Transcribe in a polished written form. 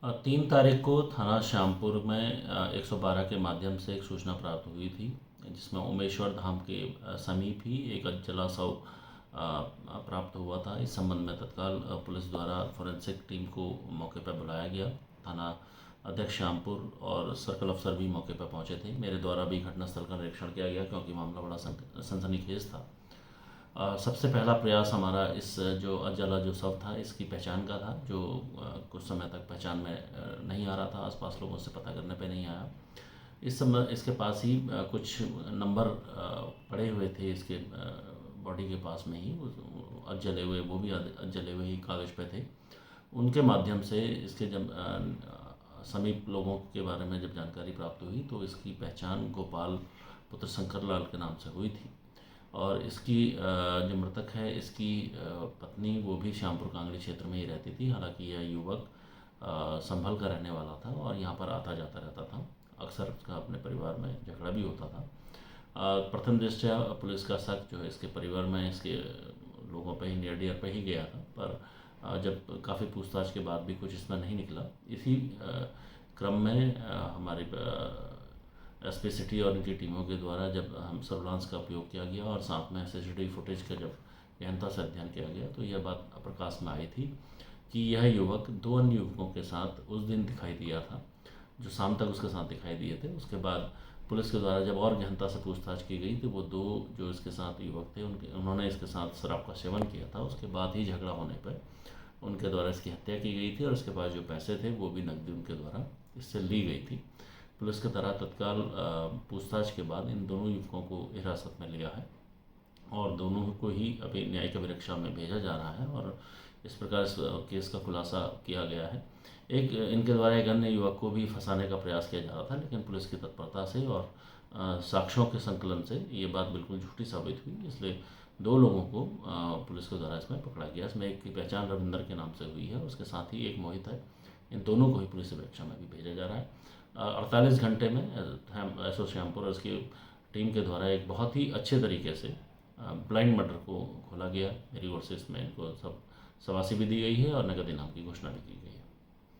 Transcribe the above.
3 तारीख को थाना श्यामपुर में 112 के माध्यम से एक सूचना प्राप्त हुई थी, जिसमें उमेश्वर धाम के समीप ही एक जला शव प्राप्त हुआ था। इस संबंध में तत्काल पुलिस द्वारा फोरेंसिक टीम को मौके पर बुलाया गया। थाना अध्यक्ष श्यामपुर और सर्कल अफसर भी मौके पर पहुंचे थे। मेरे द्वारा भी घटनास्थल का निरीक्षण किया गया, क्योंकि मामला बड़ा सनसनीखेज था। सबसे पहला प्रयास हमारा इस जो अजला जो शव था, इसकी पहचान का था, जो कुछ समय तक पहचान में नहीं आ रहा था। आसपास लोगों से पता करने पे नहीं आया। इस समय इसके पास ही कुछ नंबर पड़े हुए थे, इसके बॉडी के पास में ही जले हुए, वो भी जले हुए ही कागज़ पे थे। उनके माध्यम से इसके जब समीप लोगों के बारे में जब जानकारी प्राप्त हुई, तो इसकी पहचान गोपाल पुत्र शंकर लाल के नाम से हुई थी। और इसकी जो मृतक है, इसकी पत्नी, वो भी श्यामपुर कांगड़ी क्षेत्र में ही रहती थी। हालांकि यह युवक संभल का रहने वाला था और यहाँ पर आता जाता रहता था। अक्सर उसका अपने परिवार में झगड़ा भी होता था। प्रथम दृष्टया पुलिस का शक जो है इसके परिवार में, इसके लोगों पे ही, नियर डियर पे ही गया था। पर जब काफ़ी पूछताछ के बाद भी कुछ इसमें नहीं निकला, इसी क्रम में हमारे एसपी सिटी और इनकी टीमों के द्वारा जब हम सर्विलांस का उपयोग किया गया और साथ में सीसीटीवी फुटेज का जब गहनता से अध्ययन किया गया, तो यह बात प्रकाश में आई थी कि यह युवक 2 अन्य युवकों के साथ उस दिन दिखाई दिया था, जो शाम तक उसके साथ दिखाई दिए थे। उसके बाद पुलिस के द्वारा जब और गहनता से पूछताछ की गई, तो वो 2 जो इसके साथ युवक थे, उन्होंने इसके साथ शराब का सेवन किया था। उसके बाद ही झगड़ा होने पर उनके द्वारा इसकी हत्या की गई थी और उसके पास जो पैसे थे वो भी नकदी उनके द्वारा इससे ली गई थी। पुलिस के द्वारा तत्काल पूछताछ के बाद इन दोनों युवकों को हिरासत में लिया है और दोनों को ही अभी न्यायिक अभिरक्षा में भेजा जा रहा है और इस प्रकार इस केस का खुलासा किया गया है। इनके द्वारा एक अन्य युवक को भी फंसाने का प्रयास किया जा रहा था, लेकिन पुलिस की तत्परता से और साक्ष्यों के संकलन से ये बात बिल्कुल झूठी साबित हुई। इसलिए 2 लोगों को पुलिस के द्वारा इसमें पकड़ा गया। इसमें एक की पहचान रविंदर के नाम से हुई है, उसके साथ ही एक मोहित है। इन दोनों को ही पुलिस अभिरक्षा में भी भेजा जा रहा है। 48 घंटे में एसओ श्यामपुर और उसकी टीम के द्वारा एक बहुत ही अच्छे तरीके से ब्लाइंड मर्डर को खोला गया। मेरी ओर से इसमें इनको सब शाबाशी भी दी गई है और नगद इनाम की घोषणा भी की गई है।